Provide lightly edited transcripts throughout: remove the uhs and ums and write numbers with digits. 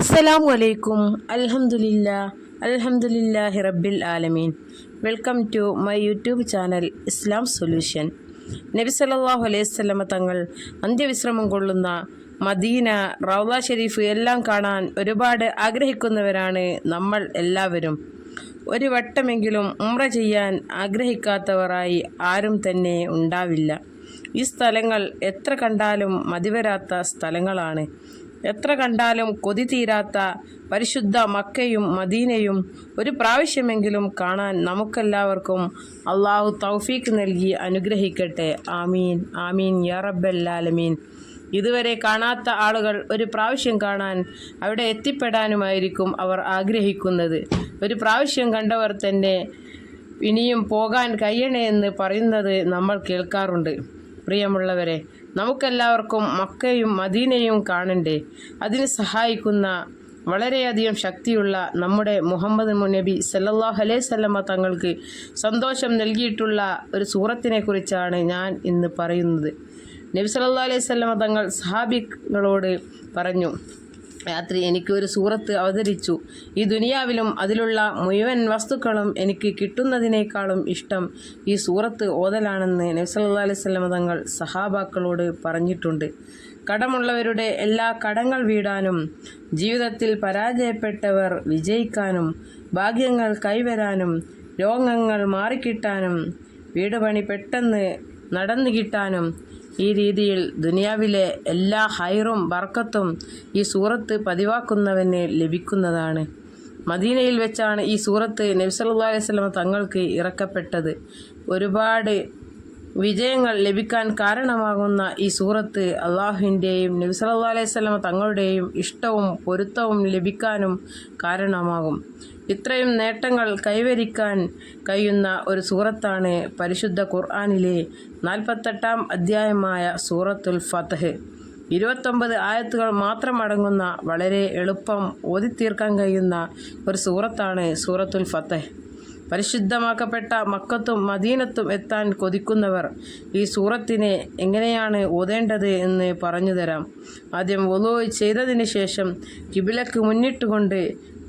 അസ്സലാമു അലൈക്കും. അൽഹംദുലില്ലാഹി റബ്ബിൽ ആലമീൻ. Welcome to my YouTube channel Islam solution. നബി സല്ലല്ലാഹു അലൈഹി വസല്ലമ തങ്ങൾ അന്ത്യവിശ്രമം കൊള്ളുന്ന മദീന, റൗള ഷരീഫ് എല്ലാം കാണാൻ ഒരുപാട് ആഗ്രഹിക്കുന്നവരാണ് നമ്മൾ എല്ലാവരും. ഒരു വട്ടമെങ്കിലും ഉംറ ചെയ്യാൻ ആഗ്രഹിക്കാത്തവരായി ആരും തന്നെ ഉണ്ടാവില്ല. ഈ സ്ഥലങ്ങൾ എത്ര കണ്ടാലും മതിവരാത്ത സ്ഥലങ്ങളാണ്. എത്ര കണ്ടാലും കൊതി തീരാത്ത പരിശുദ്ധ മക്കയും മദീനയും ഒരു പ്രാവശ്യമെങ്കിലും കാണാൻ നമുക്കെല്ലാവർക്കും അള്ളാഹു തൗഫീക്ക് നൽകി അനുഗ്രഹിക്കട്ടെ. ആമീൻ ആമീൻ യാ റബ്ബൽ ആലമീൻ. ഇതുവരെ കാണാത്ത ആളുകൾ ഒരു പ്രാവശ്യം കാണാൻ അവിടെ എത്തിപ്പെടാനുമായിരിക്കും അവർ ആഗ്രഹിക്കുന്നത്. ഒരു പ്രാവശ്യം കണ്ടവർ തന്നെ ഇനിയും പോകാൻ കഴിയണേ എന്ന് പറയുന്നത് നമ്മൾ കേൾക്കാറുണ്ട്. പ്രിയമുള്ളവരെ, നമുക്കെല്ലാവർക്കും മക്കയും മദീനയും കാണണ്ടേ? അതിന് സഹായിക്കുന്ന വളരെയധികം ശക്തിയുള്ള നമ്മുടെ മുഹമ്മദ് നബി സല്ലല്ലാഹു അലൈഹി വസല്ലമ തങ്ങൾക്ക് സന്തോഷം നൽകിയിട്ടുള്ള ഒരു സൂറത്തിനെ കുറിച്ചാണ് ഞാൻ ഇന്ന് പറയുന്നത്. നബി സല്ലല്ലാഹു അലൈഹി വസല്ലമ തങ്ങൾ സഹാബികളോട് പറഞ്ഞു, രാത്രി എനിക്ക് ഒരു സൂറത്ത് അവതരിച്ചു. ഈ ദുനിയാവിലും അതിലുള്ള മുഴുവൻ വസ്തുക്കളും എനിക്ക് കിട്ടുന്നതിനേക്കാളും ഇഷ്ടം ഈ സൂറത്ത് ഓതലാണെന്ന് നബി സല്ലല്ലാഹു അലൈഹി വസല്ലമ തങ്ങൾ സഹാബാക്കളോട് പറഞ്ഞിട്ടുണ്ട്. കടമുള്ളവരുടെ എല്ലാ കടങ്ങൾ വീടാനും, ജീവിതത്തിൽ പരാജയപ്പെട്ടവർ വിജയിക്കാനും, ഭാഗ്യങ്ങൾ കൈവരാനും, രോഗങ്ങൾ മാറിക്കിട്ടാനും, വീട് പണി പെട്ടെന്ന് നടന്നു കിട്ടാനും, ഈ രീതിയിൽ ദുനിയാവിലെ എല്ലാ ഹൈറും ബർക്കത്തും ഈ സൂറത്ത് പതിവാക്കുന്നവന് ലഭിക്കുന്നതാണ്. മദീനയിൽ വെച്ചാണ് ഈ സൂറത്ത് നബി സല്ലല്ലാഹു അലൈഹി വസല്ലം തങ്ങൾക്ക് ഇറക്കപ്പെട്ടത്. ഒരുപാട് വിജയങ്ങൾ ലഭിക്കാൻ കാരണമാകുന്ന ഈ സൂറത്ത് അള്ളാഹുവിൻ്റെയും നബി സല്ലല്ലാഹു അലൈഹി വസല്ലം തങ്ങളുടെയും ഇഷ്ടവും പൊരുത്തവും ലഭിക്കാനും കാരണമാകും. ഇത്രയും നേട്ടങ്ങൾ കൈവരിക്കാൻ കഴിയുന്ന ഒരു സൂറത്താണ് പരിശുദ്ധ ഖുർആനിലെ 48-ാം അധ്യായമായ സൂറത്തുൽ ഫത്ഹ്. 29 ആയത്തുകൾ മാത്രം അടങ്ങുന്ന വളരെ എളുപ്പം ഓതിത്തീർക്കാൻ കഴിയുന്ന ഒരു സൂറത്താണ് സൂറത്തുൽ ഫത്ഹ്. പരിശുദ്ധമാക്കപ്പെട്ട മക്കത്തും മദീനത്തും എത്താൻ കൊതിക്കുന്നവർ ഈ സൂറത്തിനെ എങ്ങനെയാണ് ഓതേണ്ടത് എന്ന് പറഞ്ഞു തരാം. ആദ്യം വുളൂ ചെയ്തതിന് ശേഷം കിബിലക്ക് മുന്നിട്ടുകൊണ്ട്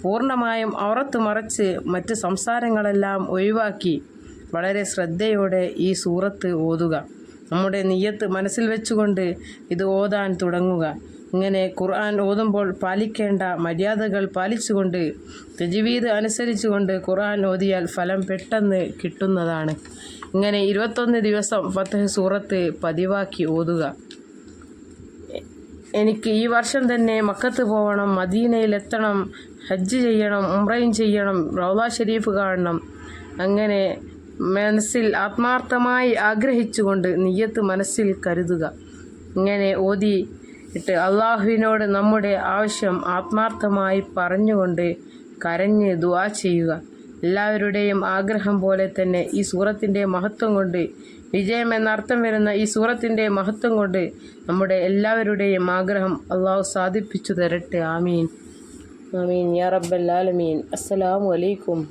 പൂർണ്ണമായും ഔറത്ത് മറച്ച് മറ്റ് സംസാരങ്ങളെല്ലാം ഒഴിവാക്കി വളരെ ശ്രദ്ധയോടെ ഈ സൂറത്ത് ഓതുക. നമ്മുടെ നിയ്യത്ത് മനസ്സിൽ വെച്ചുകൊണ്ട് ഇത് ഓതാൻ തുടങ്ങുക. ഇങ്ങനെ ഖുർആൻ ഓതുമ്പോൾ പാലിക്കേണ്ട മര്യാദകൾ പാലിച്ചുകൊണ്ട് തജ്വീദ് അനുസരിച്ചുകൊണ്ട് ഖുർആൻ ഓതിയാൽ ഫലം പെട്ടെന്ന് കിട്ടുന്നതാണ്. ഇങ്ങനെ 21 ദിവസം ഫത്ഹ് സൂറത്ത് പതിവാക്കി ഓതുക. എനിക്ക് ഈ വർഷം തന്നെ മക്കത്ത് പോകണം, മദീനയിലെത്തണം, ഹജ്ജ് ചെയ്യണം, ഉംറയും ചെയ്യണം, റൗള ഷരീഫ് കാണണം. അങ്ങനെ മനസ്സിൽ ആത്മാർത്ഥമായി ആഗ്രഹിച്ചുകൊണ്ട് നിയ്യത്ത് മനസ്സിൽ കരുതുക. ഇങ്ങനെ ഓതിയിട്ട് അള്ളാഹുവിനോട് നമ്മുടെ ആവശ്യം ആത്മാർത്ഥമായി പറഞ്ഞുകൊണ്ട് കരഞ്ഞ് ദുആ ചെയ്യുക. എല്ലാവരുടെയും ആഗ്രഹം പോലെ തന്നെ ഈ സൂറത്തിൻ്റെ മഹത്വം കൊണ്ട്, വിജയം എന്നർത്ഥം വരുന്ന ഈ സൂറത്തിൻ്റെ മഹത്വം കൊണ്ട് നമ്മുടെ എല്ലാവരുടെയും ആഗ്രഹം അള്ളാഹു സാധിപ്പിച്ചു തരട്ടെ. ആമീൻ ആമീൻ യാ റബ്ബൽ ആലമീൻ. അസ്സലാമു അലൈക്കും.